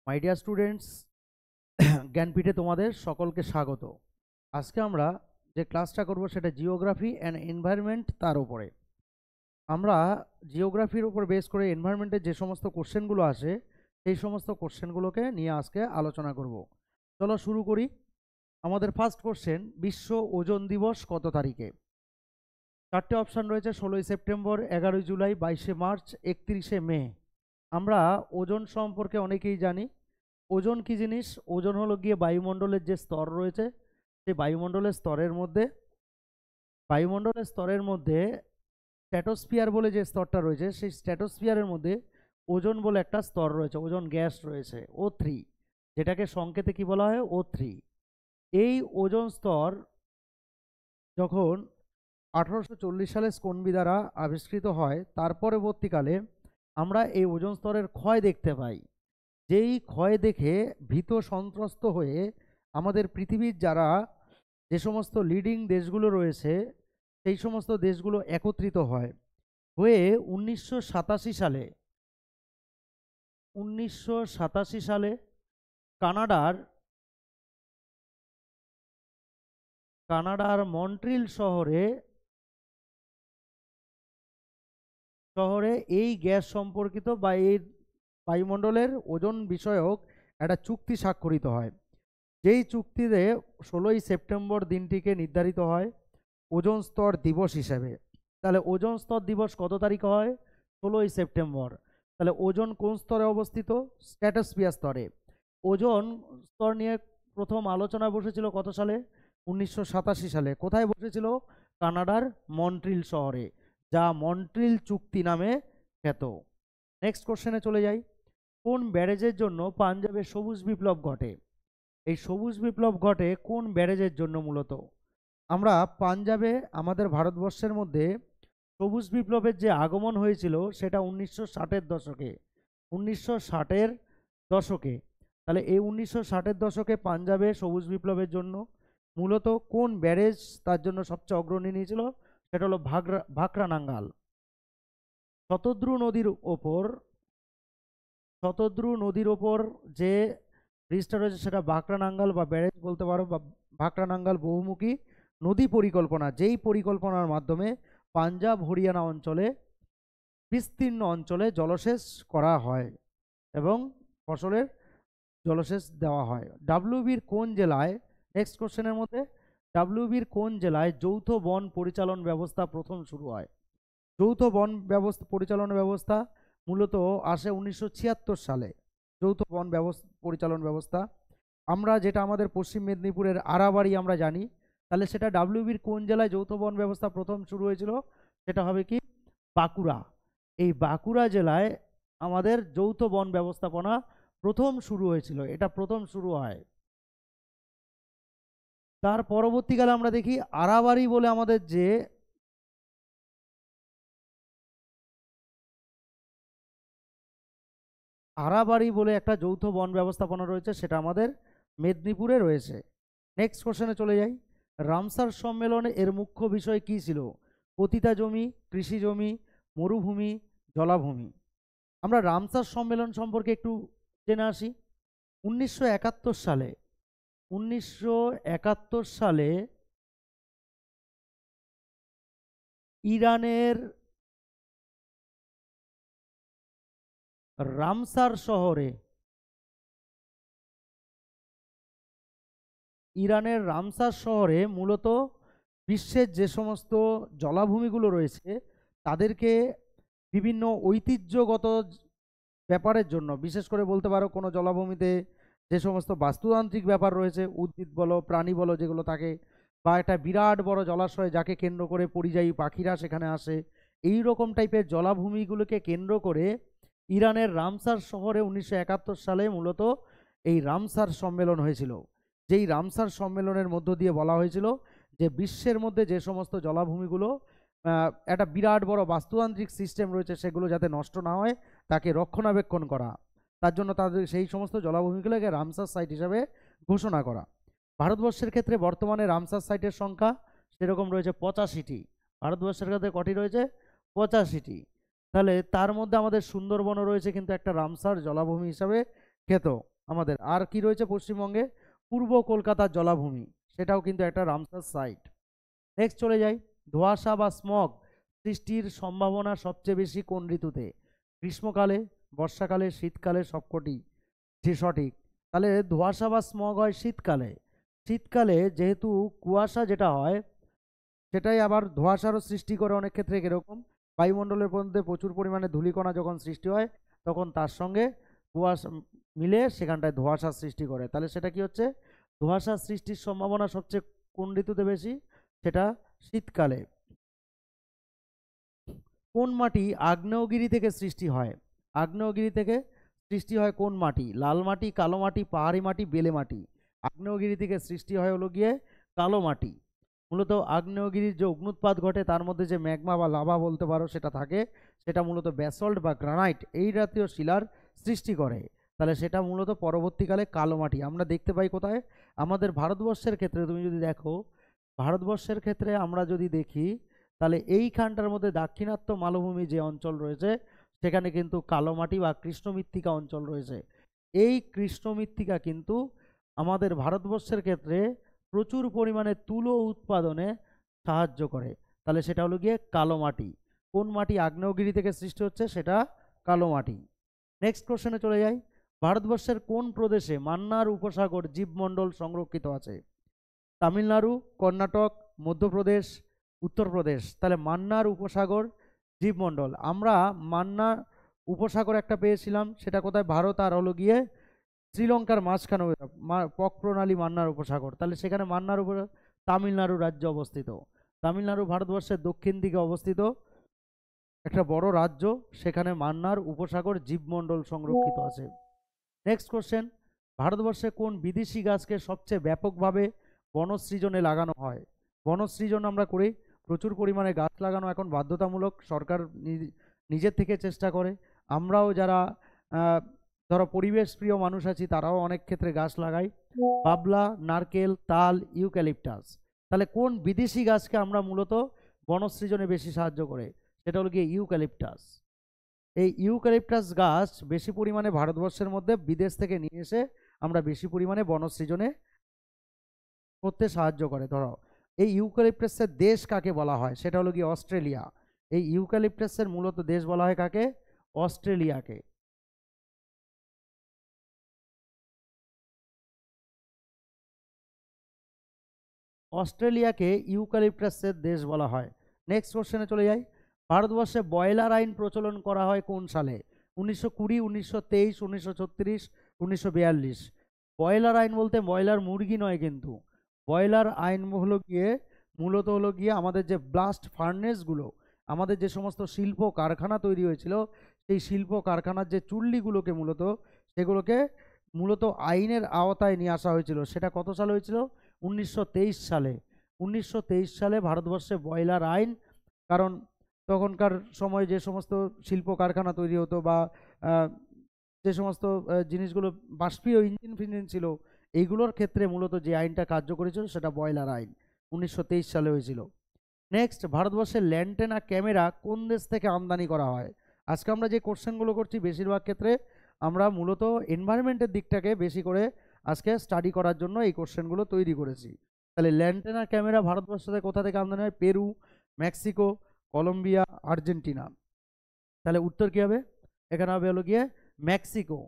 My dear students, জ্ঞানপীঠে তোমাদের সকলকে স্বাগত। আজকে আমরা যে ক্লাসটা করব সেটা জিওগ্রাফি অ্যান্ড এনভায়রনমেন্ট, তার উপরে। আমরা জিওগ্রাফির উপর বেস করে এনভায়রনমেন্টের যে সমস্ত কোশ্চেনগুলো আসে সেই সমস্ত কোশ্চেনগুলোকে নিয়ে আজকে আলোচনা করব। চলো শুরু করি। আমাদের ফার্স্ট কোশ্চেন, বিশ্ব ওজন দিবস কত তারিখে? চারটে অপশান রয়েছে: 16ই সেপ্টেম্বর, 11ই জুলাই, 22শে মার্চ, 31শে মে। আমরা ওজন সম্পর্কে অনেকেই জানি। ওজন কি জিনিস? ওজন হলো গিয়ে বায়ুমণ্ডলের যে স্তর রয়েছে, সেই বায়ুমণ্ডলের স্তরের মধ্যে স্ট্র্যাটোস্ফিয়ার বলে যে স্তরটা রয়েছে, সেই স্ট্র্যাটোস্ফিয়ারের মধ্যে ওজন বলে একটা স্তর রয়েছে, ওজন গ্যাস রয়েছে O3, যেটাকে সংকেতে কি বলা হয়? O3। এই ওজন স্তর যখন 1840 সালে স্কোনবি দ্বারা আবিষ্কৃত হয়, তার পরবর্তীকালে আমরা এই ওজন স্তরের ক্ষয় দেখতে পাই। যেই ক্ষয় দেখে ভীত সন্ত্রস্ত হয়ে আমাদের পৃথিবীর যে সমস্ত লিডিং দেশগুলো রয়েছে, সেই সমস্ত দেশগুলো একত্রিত হয় হয়ে 1987 সালে কানাডার মন্ট্রিল শহরে এই গ্যাস সম্পর্কিত বা এই বায়ুমণ্ডলের ওজন বিষয়ক একটা চুক্তি স্বাক্ষরিত হয়। যেই চুক্তিতে 16ই সেপ্টেম্বর দিনটিকে নির্ধারিত হয় ওজন স্তর দিবস হিসেবে। তাহলে ওজন স্তর দিবস কত তারিখে হয়? 16ই সেপ্টেম্বর। তাহলে ওজন কোন স্তরে অবস্থিত? স্ট্র্যাটোস্ফিয়ার স্তরে। ওজন স্তর নিয়ে প্রথম আলোচনা বসেছিল কত সালে? 1987 সালে। কোথায় বসেছিল? কানাডার মন্ট্রিল শহরে, যা মন্ট্রিল চুক্তি নামে খ্যাত। নেক্সট কোশ্চেনে চলে যাই। কোন ব্যারেজের জন্য পাঞ্জাবে সবুজ বিপ্লব ঘটে? এই সবুজ বিপ্লব ঘটে কোন ব্যারেজের জন্য? মূলত আমরা পাঞ্জাবে, আমাদের ভারতবর্ষের মধ্যে সবুজ বিপ্লবের যে আগমন হয়েছিল সেটা 1960-এর দশকে। 1960-এর দশকে। তাহলে এই 1960-এর দশকে পাঞ্জাবে সবুজ বিপ্লবের জন্য মূলত কোন ব্যারেজ তার জন্য সবচেয়ে অগ্রণী নিয়েছিল? সেটা হলো ভাকরা নাঙ্গাল। শতদ্রু নদীর ওপর যে ব্রিজটা রয়েছে সেটা ভাকরা নাঙ্গাল বা ব্যারেজ বলতে পারো, বা ভাকরা নাঙ্গাল বহুমুখী নদী পরিকল্পনা, যেই পরিকল্পনার মাধ্যমে পাঞ্জাব হরিয়ানা অঞ্চলে বিস্তীর্ণ অঞ্চলে জলসেচ করা হয় এবং ফসলের জলসেচ দেওয়া হয়। ডাব্লিউবির কোন জেলায়, নেক্সট কোশ্চেনের মধ্যে, ডাব্লিউবির কোন জেলায় যৌথ বন পরিচালন ব্যবস্থা প্রথম শুরু হয়? যৌথ বন পরিচালন ব্যবস্থা মূলত আসে 1976 সালে। যৌথ বন পরিচালন ব্যবস্থা আমরা যেটা আমাদের পশ্চিম মেদিনীপুরের আরাবাড়ি আমরা জানি, তাহলে সেটা ডাব্লিউবির কোন জেলায় যৌথ বন ব্যবস্থা প্রথম শুরু হয়েছিল? সেটা হবে কি? বাঁকুড়া। এই বাঁকুড়া জেলায় আমাদের যৌথ বন ব্যবস্থাপনা প্রথম শুরু হয়েছিল, এটা প্রথম শুরু হয়। তার পরবর্তীকালে আমরা দেখি আরাবাড়ি বলে আমাদের যে আরাবাড়ি বলে একটা যৌথ বন ব্যবস্থাপনা রয়েছে, সেটা আমাদের মেদিনীপুরে রয়েছে। নেক্সট কোশ্চেনে চলে যাই। রামসার সম্মেলনে এর মুখ্য বিষয় কি ছিল? পতিতা জমি, কৃষি জমি, মরুভূমি, জলাভূমি। আমরা রামসার সম্মেলন সম্পর্কে একটু জেনে আসি। 1971 সালে ইরানের রামসার শহরে মূলত বিশ্বের যে সমস্ত জলাভূমিগুলো রয়েছে তাদেরকে বিভিন্ন ঐতিহ্যগত ব্যাপারের জন্য, বিশেষ করে বলতে পারো কোনো জলাভূমিতে যে সমস্ত বাস্তুতান্ত্রিক ব্যাপার রয়েছে, উদ্ভিদ বলো প্রাণী বলো যেগুলো থাকে, বা একটা বিরাট বড় জলাশয় যাকে কেন্দ্র করে পরিযায়ী পাখিরা সেখানে আসে, এই রকম টাইপের জলাভূমিগুলোকে কেন্দ্র করে ইরানের রামসার শহরে 1971 সালে মূলত এই রামসার সম্মেলন হয়েছিল। যেই রামসার সম্মেলনের মধ্য দিয়ে বলা হয়েছিল যে বিশ্বের মধ্যে যে সমস্ত জলাভূমিগুলো একটা বিরাট বড় বাস্তুতান্ত্রিক সিস্টেম রয়েছে সেগুলো যাতে নষ্ট না হয় তাকে রক্ষণাবেক্ষণ করা, তার জন্য তাদের সেই সমস্ত জলাভূমিগুলোকে রামসার সাইট হিসাবে ঘোষণা করা। ভারতবর্ষের ক্ষেত্রে বর্তমানে রামসার সাইটের সংখ্যা সেরকম রয়েছে 85টি। ভারতবর্ষের ক্ষেত্রে কটি রয়েছে? 85টি। তাহলে তার মধ্যে আমাদের সুন্দরবনও রয়েছে কিন্তু একটা রামসার জলাভূমি হিসাবে খ্যাত। আমাদের। আর কি রয়েছে পশ্চিমবঙ্গে? পূর্ব কলকাতার জলাভূমি, সেটাও কিন্তু একটা রামসার সাইট। নেক্সট চলে যাই, ধোঁয়াশা বা স্মগ সৃষ্টির সম্ভাবনা সবচেয়ে বেশি কোন ঋতুতে? গ্রীষ্মকালে, বর্ষাকালে, শীতকালে, সবকটি যে সঠিক। তাহলে ধোঁয়াশা বা স্মগ হয় শীতকালে। শীতকালে যেহেতু কুয়াশা যেটা হয় সেটাই আবার ধোঁয়াশারও সৃষ্টি করে অনেক ক্ষেত্রে। কীরকম? বায়ুমণ্ডলের মধ্যে প্রচুর পরিমাণে ধূলিকণা যখন সৃষ্টি হয় তখন তার সঙ্গে কুয়াশা মিলে সেখানটায় ধোঁয়াশার সৃষ্টি করে। তাহলে সেটা কি হচ্ছে? ধোঁয়াশার সৃষ্টির সম্ভাবনা সবচেয়ে কোন ঋতুতে বেশি? সেটা শীতকালে। কোন মাটি আগ্নেয়গিরি থেকে সৃষ্টি হয়? আগ্নেয়গিরি থেকে সৃষ্টি হয় কোন মাটি? লাল মাটি, কালো মাটি, পাহাড়ি মাটি, বেলে মাটি। আগ্নেয়গিরি থেকে সৃষ্টি হয় হলো গিয়ে কালো মাটি। মূলত আগ্নেয়গিরির যে অগ্নুৎপাত ঘটে তার মধ্যে যে ম্যাগমা বা লাভা বলতে পারো সেটা থাকে, সেটা মূলত ব্যাসল্ট বা গ্রানাইট এই জাতীয় শিলার সৃষ্টি করে। তাহলে সেটা মূলত পরবর্তীকালে কালো মাটি আমরা দেখতে পাই কোথায়? আমাদের ভারতবর্ষের ক্ষেত্রে তুমি যদি দেখো, ভারতবর্ষের ক্ষেত্রে আমরা যদি দেখি তাহলে এইখানটার মধ্যে দাক্ষিণাত্য মালভূমি যে অঞ্চল রয়েছে সেখানে কিন্তু কালো মাটি বা কৃষ্ণমৃত্তিকা অঞ্চল রয়েছে। এই কৃষ্ণমৃত্তিকা কিন্তু আমাদের ভারতবর্ষের ক্ষেত্রে প্রচুর পরিমাণে তুলো উৎপাদনে সাহায্য করে। তাহলে সেটা হলো গিয়ে কালো মাটি। কোন মাটি আগ্নেয়গিরি থেকে সৃষ্টি হচ্ছে? সেটা কালো মাটি। নেক্সট কোশ্চেনে চলে যাই, ভারতবর্ষের কোন প্রদেশে মান্নার উপসাগর জীবমণ্ডল সংরক্ষিত আছে? তামিলনাড়ু, কর্ণাটক, মধ্যপ্রদেশ, উত্তরপ্রদেশ। তাহলে মান্নার উপসাগর জীবমণ্ডল, আমরা মান্নার উপসাগর একটা পেয়েছিলাম, সেটা কোথায়? ভারত আর হলো গিয়ে শ্রীলঙ্কার মাঝখানে পক প্রণালী মান্নার উপসাগর। তাহলে সেখানে মান্নার উপর তামিলনাড়ু রাজ্য অবস্থিত। তামিলনাড়ু ভারতবর্ষের দক্ষিণ দিকে অবস্থিত একটা বড় রাজ্য, সেখানে মান্নার উপসাগর জীবমণ্ডল সংরক্ষিত আছে। নেক্সট কোশ্চেন, ভারতবর্ষে কোন বিদেশি গাছকে সবচেয়ে ব্যাপকভাবে বনসৃজনে লাগানো হয়? বনসৃজন আমরা করি, প্রচুর পরিমাণে গাছ লাগানো এখন বাধ্যতামূলক, সরকার নিজের থেকে চেষ্টা করে। আমরাও যারা ধরো পরিবেশ প্রিয় মানুষ আছি তারাও অনেক ক্ষেত্রে গাছ লাগাই। বাবলা, নারকেল, তাল, ইউক্যালিপটাস। তাহলে কোন বিদেশি গাছকে আমরা মূলত বনসৃজনে বেশি সাহায্য করে? সেটা হলো গিয়ে ইউক্যালিপটাস। এই ইউক্যালিপটাস গাছ বেশি পরিমাণে ভারতবর্ষের মধ্যে বিদেশ থেকে নিয়ে এসে আমরা বেশি পরিমাণে বনসৃজনে করতে সাহায্য করে। ধরো এই ইউক্যালিপটাসের দেশ কাকে বলা হয়? সেটা হলো গিয়ে অস্ট্রেলিয়া। এই ইউক্যালিপটাসের মূলত দেশ বলা হয় কাকে? অস্ট্রেলিয়াকে। অস্ট্রেলিয়াকে ইউক্যালিপটাসের দেশ বলা হয়। নেক্সট কোশ্চেনে চলে যাই, ভারতবর্ষে ব্রয়লার আইন প্রচলন করা হয় কোন সালে? 1920, 1923, 1936, 1942। ব্রয়লার আইন বলতে ব্রয়লার মুরগি নয় কিন্তু, ব্রয়লার আইন হলো গিয়ে মূলত হলো গিয়ে আমাদের যে ব্লাস্ট ফার্নেসগুলো, আমাদের যে সমস্ত শিল্প কারখানা তৈরি হয়েছিল সেই শিল্প কারখানার যে চুল্লিগুলোকে সেগুলোকে মূলত আইনের আওতায় নিয়ে আসা হয়েছিল। সেটা কত সালে হয়েছিল? 1923 সালে। 1923 সালে ভারতবর্ষে ব্রয়লার আইন, কারণ তখনকার সময় যে সমস্ত শিল্প কারখানা তৈরি হতো বা যে সমস্ত জিনিসগুলো বাষ্পীয় ইঞ্জিন ফিঞ্জিন ছিল এইগুলোর ক্ষেত্রে মূলত যে আইনটা কার্যকরী ছিল সেটা ব্রয়লার আইন 1923 সালে হয়েছিল। নেক্সট, ভারতবর্ষের ল্যান্টেনা ক্যামেরা কোন দেশ থেকে আমদানি করা হয়? আজকে আমরা যে কোশ্চেনগুলো করছি বেশিরভাগ ক্ষেত্রে আমরা মূলত এনভায়রনমেন্টের দিকটাকে বেশি করে আজকে স্টাডি করার জন্য এই কোশ্চেনগুলো তৈরি করেছি। তাহলে ল্যান্টেনা ক্যামেরা ভারতবর্ষে কোথা থেকে আমদানি হয়? Peru, Mexico, Colombia, Argentina. তাহলে উত্তর কী হবে? এখানে হবে হলো গিয়ে মেক্সিকো।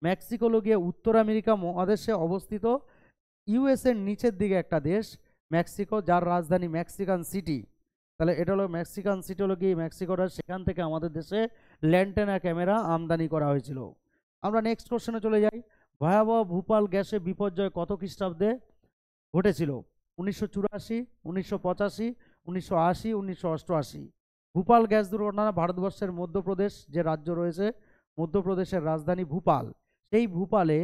মেক্সিকো হলো গিয়ে উত্তর আমেরিকা মহাদেশে অবস্থিত ইউএসের নিচের দিকে একটা দেশ মেক্সিকো, যার রাজধানী মেক্সিকান সিটি। তাহলে এটা হলো মেক্সিকান সিটি হলো গিয়ে মেক্সিকোটা, সেখান থেকে আমাদের দেশে ল্যান্টেনা ক্যামেরা আমদানি করা হয়েছিল। আমরা নেক্সট কোশ্চেনে চলে যাই, ভয়াবহ ভূপাল গ্যাসে বিপর্যয় কত খ্রিস্টাব্দে ঘটেছিল? 1984, 1985, 1980, 1988। ভূপাল গ্যাস দুর্ঘটনা ভারতবর্ষের মধ্যপ্রদেশ যে রাজ্য রয়েছে, মধ্যপ্রদেশের রাজধানী ভূপাল। সেই ভূপালে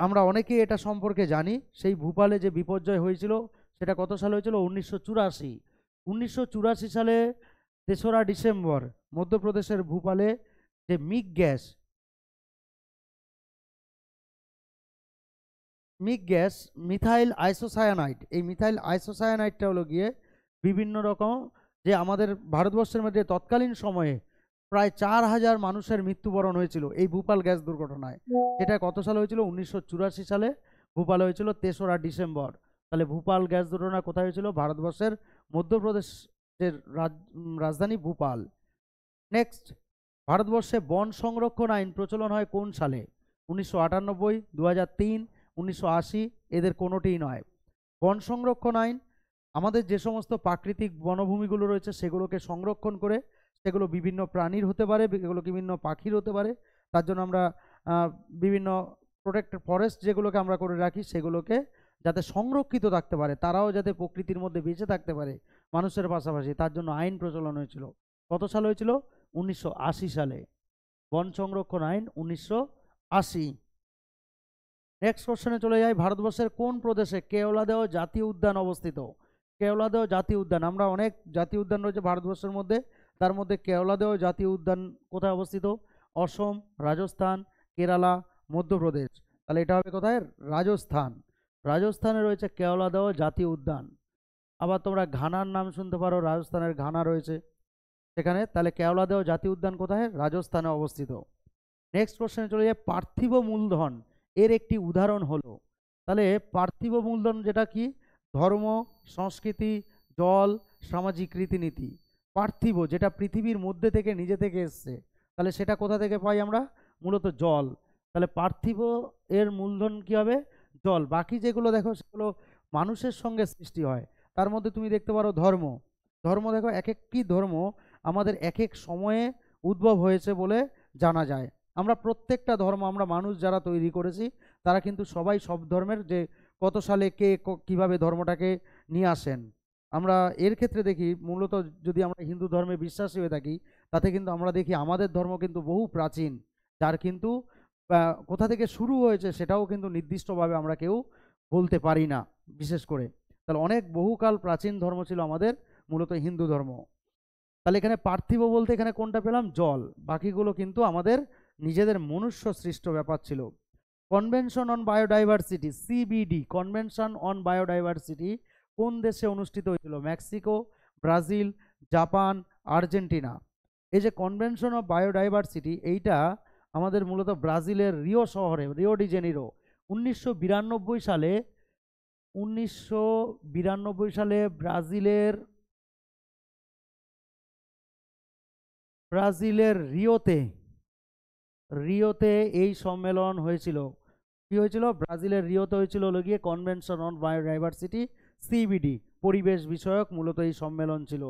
আমরা অনেকেই এটা সম্পর্কে জানি, সেই ভূপালে যে বিপর্যয় হয়েছিল সেটা কত সালে হয়েছিল? 1984। 1984 সালে 3রা ডিসেম্বর মধ্যপ্রদেশের ভূপালে যে মিগ গ্যাস মিথাইল আইসোসায়ানাইড, এই মিথাইল আইসোসায়ানাইডটা হলো গিয়ে বিভিন্ন রকম যে আমাদের ভারতবর্ষের মধ্যে তৎকালীন সময়ে প্রায় 4,000 মানুষের মৃত্যুবরণ হয়েছিল এই ভূপাল গ্যাস দুর্ঘটনায়। এটা কত সালে হয়েছিল? 1984 সালে ভূপাল হয়েছিল 3রা ডিসেম্বর। তাহলে ভূপাল গ্যাস দুর্ঘটনা কোথায় হয়েছিল? ভারতবর্ষের মধ্যপ্রদেশের রাজধানী ভূপাল। নেক্সট, ভারতবর্ষে বন সংরক্ষণ আইন প্রচলন হয় কোন সালে? 1998, 2003, 1980, এদের কোনোটিই নয়। বন সংরক্ষণ আইন আমাদের যে সমস্ত প্রাকৃতিক বনভূমিগুলো রয়েছে সেগুলোকে সংরক্ষণ করে, সেগুলো বিভিন্ন প্রাণীর হতে পারে, এগুলো বিভিন্ন পাখির হতে পারে, তার জন্য আমরা বিভিন্ন প্রোটেক্টেড ফরেস্ট যেগুলোকে আমরা করে রাখি সেগুলোকে যাতে সংরক্ষিত থাকতে পারে, তারাও যাতে প্রকৃতির মধ্যে বেঁচে থাকতে পারে মানুষের পাশাপাশি, তার জন্য আইন প্রচলন হয়েছিল। কত সাল হয়েছিল? 1980 সালে। বন সংরক্ষণ আইন 1980। নেক্সট কোশ্চেনে চলে যাই, ভারতবর্ষের কোন প্রদেশে কেওলাদেও জাতীয় উদ্যান অবস্থিত? কেওলাদেও জাতীয় উদ্যান, আমরা অনেক জাতীয় উদ্যান রয়েছে ভারতবর্ষের মধ্যে, তার মধ্যে কেওলাদেও জাতীয় উদ্যান কোথায় অবস্থিত? অসম, রাজস্থান, কেরালা, মধ্যপ্রদেশ। তাহলে এটা হবে কোথায়? রাজস্থান। রাজস্থানে রয়েছে কেওলাদেও জাতীয় উদ্যান। আবার তোমরা ঘানার নাম শুনতে পারো, রাজস্থানের ঘানা রয়েছে সেখানে। তাহলে কেওলাদেও জাতীয় উদ্যান কোথায়? রাজস্থানে অবস্থিত। নেক্সট কোশ্চেনে চলে যায়, পার্থিব মূলধন এর একটি উদাহরণ হলো। তাহলে পার্থিব মূলধন যেটা কি? ধর্ম, সংস্কৃতি, জল, সামাজিক রীতিনীতি। পার্থিব যেটা পৃথিবীর মধ্যে থেকে নিজে থেকে এসছে, তাহলে সেটা কোথা থেকে পাই আমরা? মূলত জল। তাহলে পার্থিব এর মূলধন কি হবে? জল। বাকি যেগুলো দেখো সেগুলো মানুষের সঙ্গে সৃষ্টি হয়। তার মধ্যে তুমি দেখতে পারো ধর্ম। ধর্ম দেখো এক একটি ধর্ম আমাদের এক এক সময়ে উদ্ভব হয়েছে বলে জানা যায়। আমরা প্রত্যেকটা ধর্ম আমরা মানুষ যারা তৈরি করেছি তারা কিন্তু সবাই সব ধর্মের, যে কত সালে কে কিভাবে ধর্মটাকে নিয়ে আসেন। আমরা এর ক্ষেত্রে দেখি মূলত যদি আমরা হিন্দু ধর্মে বিশ্বাসী হয়ে থাকি তাতে কিন্তু আমরা দেখি আমাদের ধর্ম কিন্তু বহু প্রাচীন, যার কিন্তু কোথা থেকে শুরু হয়েছে সেটাও কিন্তু নির্দিষ্টভাবে আমরা কেউ বলতে পারি না বিশেষ করে। তাহলে অনেক বহুকাল প্রাচীন ধর্ম ছিল আমাদের মূলত হিন্দু ধর্ম। তাহলে এখানে পার্থিব বলতে এখানে কোনটা পেলাম? জল। বাকিগুলো কিন্তু আমাদের নিজেদের মনুষ্য সৃষ্ট ব্যাপার ছিল। Convention on biodiversity, CBD, convention on biodiversity কোন দেশে অনুষ্ঠিত হয়েছিল? Mexico, Brazil, Japan, Argentina. এই যে কনভেনশন অফ বায়োডাইভার্সিটি এইটা আমাদের মূলত ব্রাজিলের রিও শহরে, রিও ডি জেনিরো 1992 সালে, 1992 সালে ব্রাজিলের রিওতে এই সম্মেলন হয়েছিল। কি হয়েছিল? ব্রাজিলের রিওতে হয়েছিল হলো গিয়ে কনভেনশন অন বায়োডাইভার্সিটি, সিবিডি, পরিবেশ বিষয়ক মূলত এই সম্মেলন ছিল।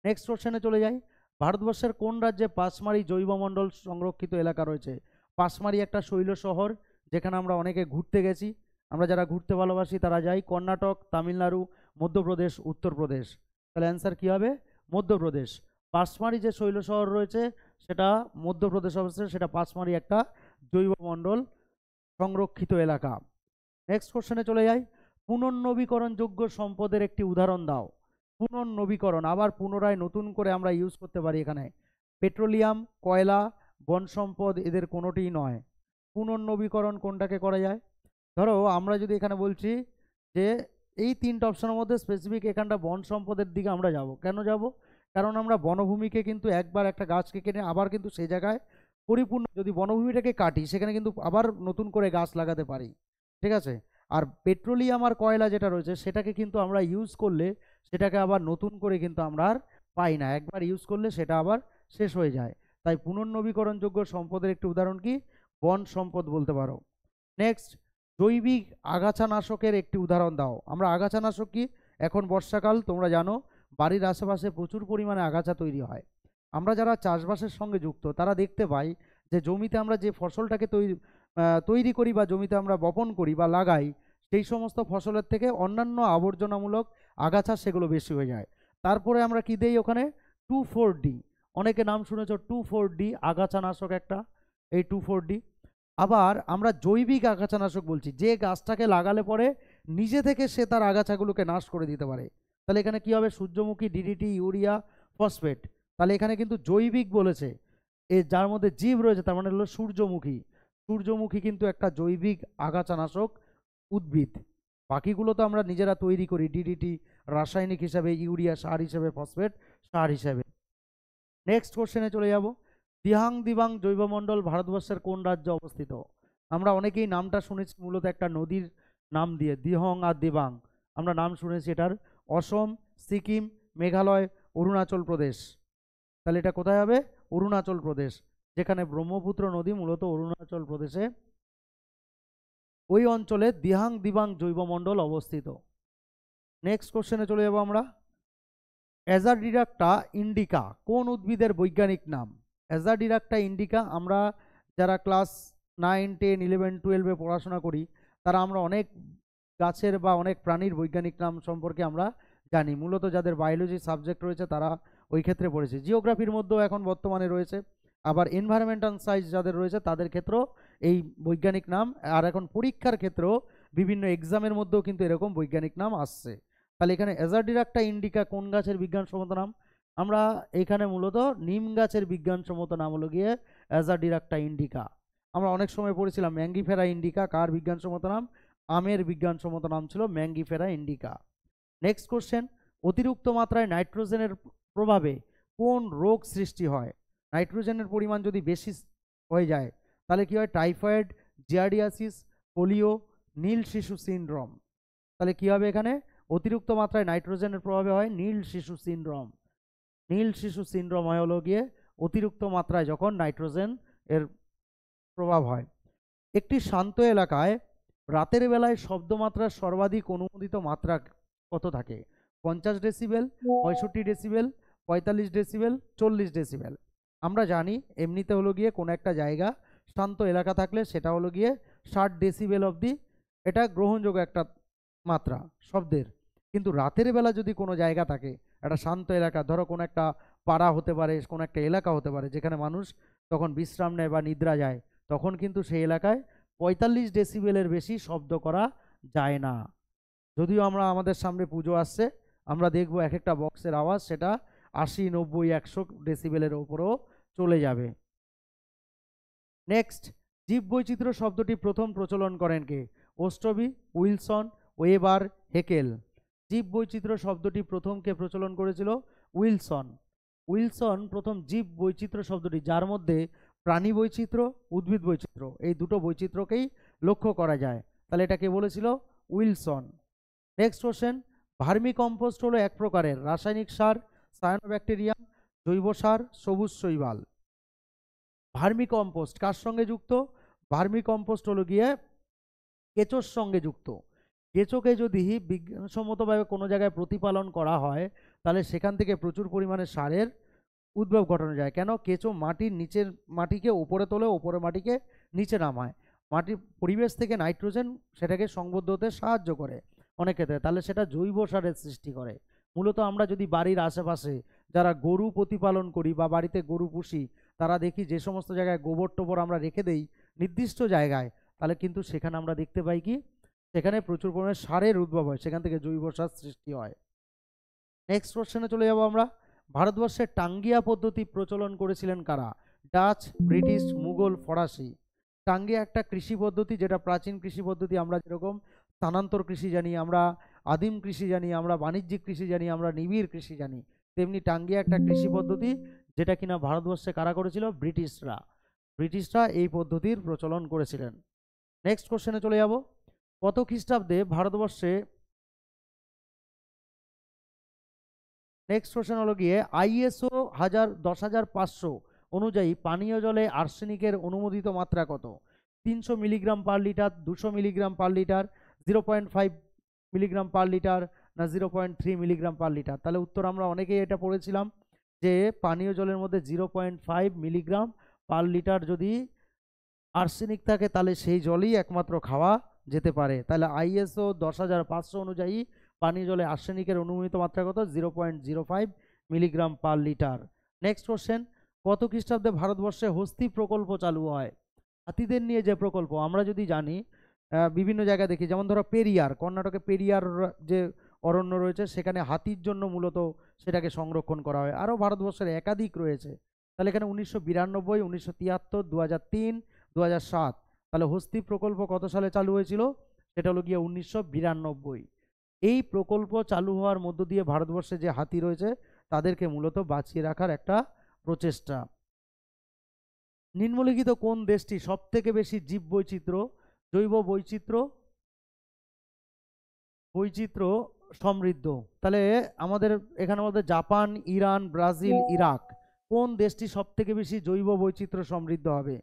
নেক্সট কোশ্চেনে চলে যাই, ভারতবর্ষের কোন রাজ্যে পাঁচমারি জৈবমণ্ডল সংরক্ষিত এলাকা রয়েছে? পাঁচমারি একটা শৈল শহর যেখানে আমরা অনেকে ঘুরতে গেছি, আমরা যারা ঘুরতে ভালোবাসি তারা যাই। কর্ণাটক, তামিলনাড়ু, মধ্যপ্রদেশ, উত্তরপ্রদেশ। তাহলে অ্যান্সার কী হবে? মধ্যপ্রদেশ। পাঁচমারি যে শৈল শহর রয়েছে সেটা মধ্যপ্রদেশ অবস্থিত, সেটা পাঁচমারি একটা জৈবমণ্ডল সংরক্ষিত এলাকা। নেক্সট কোশ্চেনে চলে যাই, পুনর্নবীকরণযোগ্য সম্পদের একটি উদাহরণ দাও। পুনর্নবীকরণ, আবার পুনরায় নতুন করে আমরা ইউজ করতে পারি এখানে। পেট্রোলিয়াম, কয়লা, বন সম্পদ, এদের কোনোটিই নয়। পুনর্নবীকরণ কোনটাকে করা যায়? ধরো আমরা যদি এখানে বলছি যে এই তিনটা অপশনের মধ্যে স্পেসিফিক এখানটা বন সম্পদের দিকে আমরা যাব। কেন যাব? কারণ আমরা বনভূমিকে কিন্তু একবার একটা গাছকে কেটে আবার কিন্তু সেই জায়গায় পরিপূর্ণ, যদি বনভূমিটাকে কাটি সেখানে কিন্তু আবার নতুন করে গাছ লাগাতে পারি, ঠিক আছে? আর পেট্রোলিয়াম আর কয়লা যেটা রয়েছে সেটাকে কিন্তু আমরা ইউজ করলে সেটাকে আবার নতুন করে কিন্তু আমরা আর পাই না, একবার ইউজ করলে সেটা আবার শেষ হয়ে যায়। তাই পুনর্নবীকরণযোগ্য সম্পদের একটি উদাহরণ কি? বন সম্পদ বলতে পারো। নেক্সট, জৈবিক আগাছানাশকের একটি উদাহরণ দাও। আমরা আগাছানাশক কি, এখন বর্ষাকাল তোমরা জানো বাড়ির আশেপাশে প্রচুর পরিমাণে আগাছা তৈরি হয়। আমরা যারা চাষবাসের সঙ্গে যুক্ত তারা দেখতে পাই যে জমিতে আমরা যে ফসলটাকে তৈরি করি বা জমিতে আমরা বপন করি বা লাগাই, সেই সমস্ত ফসলের থেকে অন্যান্য আবর্জনামূলক আগাছা সেগুলো বেশি হয়ে যায়। তারপরে আমরা কি দেই ওখানে? 2,4-D, অনেকে নাম শুনেছ 2,4-D আগাছানাশক একটা, এই 2,4-D। আবার আমরা জৈবিক আগাছানাশক বলছি, যে গাছটাকে লাগালে পরে নিজে থেকে সে তার আগাছাগুলোকে নাশ করে দিতে পারে। তাহলে এখানে কি হবে? সূর্যমুখী, ডিডিটি, ইউরিয়া, ফসফেট। তাহলে এখানে কিন্তু জৈবিক বলেছে, যার মধ্যে জীব রয়েছে, তার মানে হলো সূর্যমুখী। সূর্যমুখী কিন্তু একটা জৈবিক আগাছানাশক উদ্ভিদ। বাকিগুলো তো আমরা নিজেরা তৈরি করি, ডিডিটি রাসায়নিক হিসাবে, ইউরিয়া সার হিসাবে, ফসফেট সার হিসাবে। নেক্সট কোশ্চেনে চলে যাব, দিহাং দিবাং জৈবমণ্ডল ভারতবর্ষের কোন রাজ্যে অবস্থিত? আমরা অনেকেই নামটা শুনেছি, মূলত একটা নদীর নাম দিয়ে দিহং আর দিবাং আমরা নাম শুনেছি এটার। অসম, সিকিম, মেঘালয়, অরুণাচল প্রদেশ। তাহলে এটা কোথায় হবে? অরুণাচল প্রদেশ, যেখানে ব্রহ্মপুত্র নদী মূলত অরুণাচল প্রদেশে ওই অঞ্চলে দিহাং দিবাং জৈবমণ্ডল অবস্থিত। নেক্সট কোশ্চেনে চলে যাব আমরা। অ্যাজাডিরাক্টা ইন্ডিকা কোন উদ্ভিদের বৈজ্ঞানিক নাম? অ্যাজাডিরাক্টা ইন্ডিকা আমরা যারা ক্লাস 9, 10, 11, 12-এ পড়াশোনা করি তারা আমরা অনেক গাছের বা অনেক প্রাণীর বৈজ্ঞানিক নাম সম্পর্কে আমরা জানি। মূলত যাদের বায়োলজি সাবজেক্ট রয়েছে তারা ওই ক্ষেত্রে পড়েছে। জিওগ্রাফির মধ্যেও এখন বর্তমানে রয়েছে, আবার এনভায়রনমেন্টাল সায়েন্স যাদের রয়েছে তাদের ক্ষেত্রেও এই বৈজ্ঞানিক নাম, আর এখন পরীক্ষার ক্ষেত্রেও বিভিন্ন এক্সামের মধ্যেও কিন্তু এরকম বৈজ্ঞানিক নাম আসছে। তাহলে এখানে অ্যাজাডিরাক্টা ইন্ডিকা কোন গাছের বিজ্ঞানসম্মত নাম? আমরা এখানে মূলত নিম গাছের বিজ্ঞানসম্মত নাম হলো গিয়ে অ্যাজাডিরাক্টা ইন্ডিকা। আমরা অনেক সময় পড়েছিলাম ম্যাঙ্গিফেরা ইন্ডিকা কার বিজ্ঞানসম্মত নাম? আমের বিজ্ঞানসম্মত নাম ছিল ম্যাঙ্গিফেরা ইন্ডিকা। নেক্সট কোশ্চেন, অতিরিক্ত মাত্রায় নাইট্রোজেনের প্রভাবে কোন রোগ সৃষ্টি হয়? নাইট্রোজেনের পরিমাণ যদি বেশি হয়ে যায় তাহলে কি হয়? টাইফয়েড, জিয়ার্ডিয়াসিস, পোলিও, নীল শিশু সিনড্রোম। তাহলে কি হবে এখানে? অতিরিক্ত মাত্রায় নাইট্রোজেনের প্রভাবে হয় নীল শিশু সিনড্রোম। নীল শিশু সিনড্রোম হয় হলো গিয়ে অতিরিক্ত মাত্রায় যখন নাইট্রোজেন এর প্রভাব হয়। একটি শান্ত এলাকায় রাতের বেলায় শব্দমাত্রার সর্বাধিক অনুমোদিত মাত্রা কত থাকে? 50 ডেসিবেল, 65 ডেসিবেল, 45 ডেসিবেল, 40 ডেসিবেল। আমরা জানি এমনিতে হলো গিয়ে কোনো একটা জায়গা শান্ত এলাকা থাকলে সেটা হলো গিয়ে 60 ডেসিবেল অবধি এটা গ্রহণযোগ্য একটা মাত্রা শব্দের। কিন্তু রাতের বেলা যদি কোনো জায়গা থাকে একটা শান্ত এলাকা, ধরো কোনো একটা পাড়া হতে পারে, কোনো একটা এলাকা হতে পারে যেখানে মানুষ তখন বিশ্রাম নেয় বা নিদ্রা যায়, তখন কিন্তু সেই এলাকায় 45 ডেসিবেলের বেশি শব্দ করা যায় না। যদিও আমরা আমাদের সামনে পুজো আসছে, আমরা দেখব এক একটা বক্সের আওয়াজ সেটা 80, 90, 100 ডেসিবেলের ওপরেও চলে যাবে। নেক্সট, জীববৈচিত্র্য শব্দটি প্রথম প্রচলন করেন কে? ওস্ট্রবি, উইলসন, ওয়েবার, হেকেল। জীববৈচিত্র্য শব্দটি প্রথম কে প্রচলন করেছিল? উইলসন। উইলসন প্রথম জীববৈচিত্র্য শব্দটি, যার মধ্যে প্রাণী বৈচিত্র্য, উদ্ভিদ বৈচিত্র্য এই দুটো বৈচিত্র্যকেই লক্ষ্য করা যায়, তাহলে এটা কে বলেছিল? Wilson. Next question, vermi compost হলো এক প্রকারের রাসায়নিক সার, সায়ানোব্যাকটেরিয়াম, জৈব সার, সবুজ শৈবাল। ভার্মি কম্পোস্ট কার সঙ্গে যুক্ত? ভার্মি কম্পোস্ট হলো গিয়ে কেঁচোর সঙ্গে যুক্ত। কেঁচোকে যদি বিজ্ঞানসম্মতভাবে কোনো জায়গায় প্রতিপালন করা হয় তাহলে সেখান থেকে প্রচুর পরিমাণে সারের উদ্ভব ঘটানো যায়। কেন? কেঁচো মাটির নিচের মাটিকে উপরে তোলে, উপরে মাটিকে নিচে নামায়, মাটির পরিবেশ থেকে নাইট্রোজেন সেটাকে সংবদ্ধ হতে সাহায্য করে অনেক ক্ষেত্রে, তাহলে সেটা জৈব সারের সৃষ্টি করে। মূলত আমরা যদি বাড়ির আশেপাশে যারা গরু প্রতিপালন করি বা বাড়িতে গরু পুষি তারা দেখি যে সমস্ত জায়গায় গোবর টোবর আমরা রেখে দেই নির্দিষ্ট জায়গায়, তাহলে কিন্তু সেখানে আমরা দেখতে পাই কি সেখানে প্রচুর পরিমাণে সারের উদ্ভব হয়, সেখান থেকে জৈব সার সৃষ্টি হয়। নেক্সট কোশ্চেনে চলে যাব আমরা। ভারতবর্ষে টাঙ্গিয়া পদ্ধতি প্রচলন করেছিলেন কারা? ডাচ, ব্রিটিশ, মুঘল, ফরাসি। টাঙ্গিয়া একটা কৃষি পদ্ধতি, যেটা প্রাচীন কৃষি পদ্ধতি। আমরা যেরকম স্থানান্তর কৃষি জানি, আমরা আদিম কৃষি জানি, আমরা বাণিজ্যিক কৃষি জানি, আমরা নিবিড় কৃষি জানি, তেমনি টাঙ্গিয়া একটা কৃষি পদ্ধতি যেটা কিনা ভারতবর্ষে কারা করেছিল? ব্রিটিশরা। ব্রিটিশরা এই পদ্ধতির প্রচলন করেছিলেন। নেক্সট কোশ্চেনে চলে যাব। কত খ্রিস্টাব্দে ভারতবর্ষে, নেক্সট কোশ্চেন হলো গিয়ে আইএসও 10,500 অনুযায়ী পানীয় জলে আর্সেনিকের অনুমোদিত মাত্রা কত? 300 milligram per litre, 200 milligram per litre, 0.5 milligram per litre, না 0.3 মিলিগ্রাম পার লিটার? তাহলে উত্তর আমরা অনেকেই এটা পড়েছিলাম যে পানীয় জলের মধ্যে 0.5 মিলিগ্রাম পার লিটার যদি আর্সেনিক থাকে তাহলে সেই জলই একমাত্র খাওয়া যেতে পারে। তাহলে আইএসও 10,500 অনুযায়ী পানীয় জলে আর্সেনিকের অনুমোদিত মাত্রা কত? 0.05 milligram per litre. Next question, কত খ্রিস্টাব্দে ভারতবর্ষে হস্তি প্রকল্প চালু হয়? হাতিদের নিয়ে যে প্রকল্প আমরা যদি জানি বিভিন্ন জায়গায় দেখি, যেমন ধরো পেরিয়ার, কর্ণাটকে পেরিয়ার যে অরণ্য রয়েছে সেখানে হাতির জন্য মূলত সেটাকে সংরক্ষণ করা হয়। আরও ভারতবর্ষের একাধিক রয়েছে। তাহলে এখানে 1992, 1973, 2003, 2007। তাহলে হস্তি প্রকল্প কত সালে চালু হয়েছিল? সেটা হলো গিয়ে 1992। এই প্রকল্প চালু হওয়ার মধ্য দিয়ে ভারতবর্ষে যে হাতি রয়েছে তাদেরকে মূলত বাঁচিয়ে রাখার একটা প্রচেষ্টা। নিম্নলিখিত কোন দেশটি সব থেকে বেশি জীব বৈচিত্র্য, জৈব বৈচিত্র্য বৈচিত্র্য সমৃদ্ধ? তাহলে আমাদের এখানে মধ্যে জাপান, ইরান, ব্রাজিল, ইরাক, কোন দেশটি সব থেকে বেশি জৈব বৈচিত্র্য সমৃদ্ধ হবে?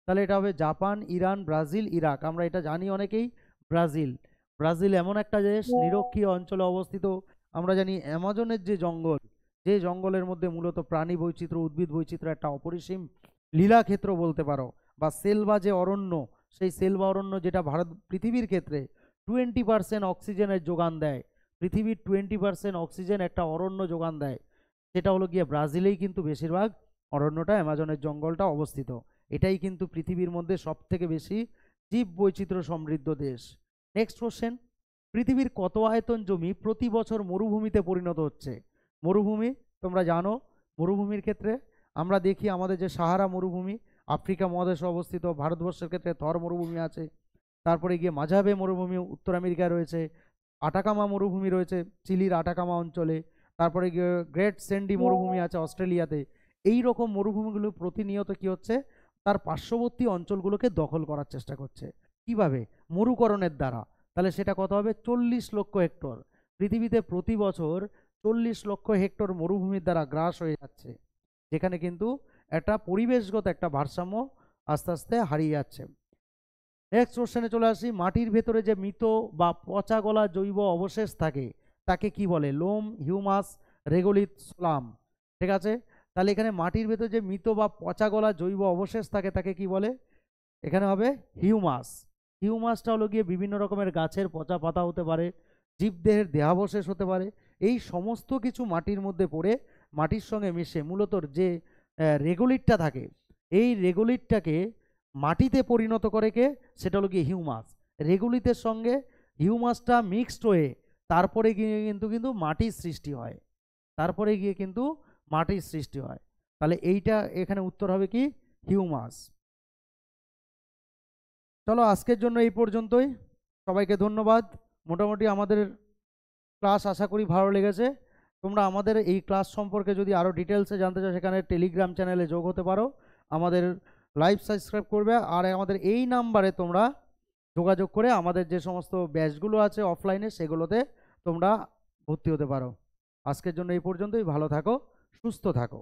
তাহলে এটা হবে জাপান, ইরান, ব্রাজিল, ইরাক। আমরা এটা জানি অনেকেই, ব্রাজিল। ব্রাজিল এমন একটা দেশ নিরক্ষীয় অঞ্চলে অবস্থিত। আমরা জানি অ্যামাজনের যে জঙ্গল, যে জঙ্গলের মধ্যে মূলত প্রাণী বৈচিত্র্য, উদ্ভিদ বৈচিত্র্য একটা অপরিসীম লীলাক্ষেত্র বলতে পারো, বা সেলভা যে অরণ্য, সেই সেলভা অরণ্য যেটা পৃথিবীর ক্ষেত্রে 20% অক্সিজেনের যোগান দেয়। পৃথিবীর 20% অক্সিজেন একটা অরণ্য যোগান দেয়, সেটা হলো গিয়ে ব্রাজিলেই কিন্তু বেশিরভাগ অরণ্যটা, অ্যামাজনের জঙ্গলটা অবস্থিত। এটাই কিন্তু পৃথিবীর মধ্যে সব থেকে বেশি জীব বৈচিত্র্য সমৃদ্ধ দেশ। নেক্সট কোশ্চেন, পৃথিবীর কত আয়তন জমি প্রতি বছর মরুভূমিতে পরিণত হচ্ছে? মরুভূমি তোমরা জানো, মরুভূমির ক্ষেত্রে আমরা দেখি আমাদের যে সাহারা মরুভূমি আফ্রিকা মহাদেশে অবস্থিত, ভারতবর্ষের ক্ষেত্রে থর মরুভূমি আছে, তারপরে গিয়ে মাঝাবে মরুভূমি উত্তর আমেরিকায় রয়েছে, আটাকামা মরুভূমি রয়েছে চিলির আটাকামা অঞ্চলে, তারপরে গিয়ে গ্রেট স্যান্ডি মরুভূমি আছে অস্ট্রেলিয়াতে। এই রকম মরুভূমিগুলো প্রতিনিয়ত কি হচ্ছে, তার পার্শ্ববর্তী অঞ্চলগুলোকে দখল করার চেষ্টা করছে। কিভাবে? মরুকরণের দ্বারা। তাহলে সেটা কত হবে? 40 লক্ষ হেক্টর। পৃথিবীতে প্রতি বছর 40 লক্ষ হেক্টর মরুভূমির দ্বারা গ্রাস হয়ে যাচ্ছে, যেখানে কিন্তু একটা পরিবেশগত একটা ভারসাম্য আস্তে আস্তে হারিয়ে যাচ্ছে। নেক্সট কোশ্চেনে চলে আসি, মাটির ভেতরে যে মৃত বা পচা গলা জৈব অবশেষ থাকে তাকে কি বলে? লোম, হিউমাস, রেগোলিথ, স্লাম। ঠিক আছে, তাহলে এখানে মাটির ভেতরে যে মৃত বা পচা গলা জৈব অবশেষ থাকে তাকে কি বলে? এখানে হবে হিউমাস। হিউমাসটা হলো গিয়ে বিভিন্ন রকমের গাছের পচা পাতা হতে পারে, জীবদেহের দেহাবশেষ হতে পারে। এই সমস্ত কিছু মাটির মধ্যে পড়ে মাটির সঙ্গে মিশে মূলত যে রেগুলিটটা থাকে, এই রেগুলিটটাকে মাটিতে পরিণত করে কে? সেটা হলো গিয়ে হিউমাস। রেগুলিতের সঙ্গে হিউমাসটা মিক্সড হয়ে তারপরে গিয়ে কিন্তু মাটির সৃষ্টি হয়, তারপরে গিয়ে কিন্তু মাটির সৃষ্টি হয়। তাহলে এইটা এখানে উত্তর হবে কি? হিউমাস। চলো আজকের জন্য এই পর্যন্তই। সবাইকে ধন্যবাদ। মোটামুটি আমাদের ক্লাস আশা করি ভালো লেগেছে। তোমরা আমাদের এই ক্লাস সম্পর্কে যদি আরও ডিটেলসে জানতে চাও, সেখানে টেলিগ্রাম চ্যানেলে যোগ হতে পারো, আমাদের লাইভ সাবস্ক্রাইব করবে, আর আমাদের এই নাম্বারে তোমরা যোগাযোগ করে আমাদের যে সমস্ত ব্যাচগুলো আছে অফলাইনে সেগুলোতে তোমরা ভর্তি হতে পারো। আজকের জন্য এই পর্যন্তই। ভালো থাকো, সুস্থ থাকো।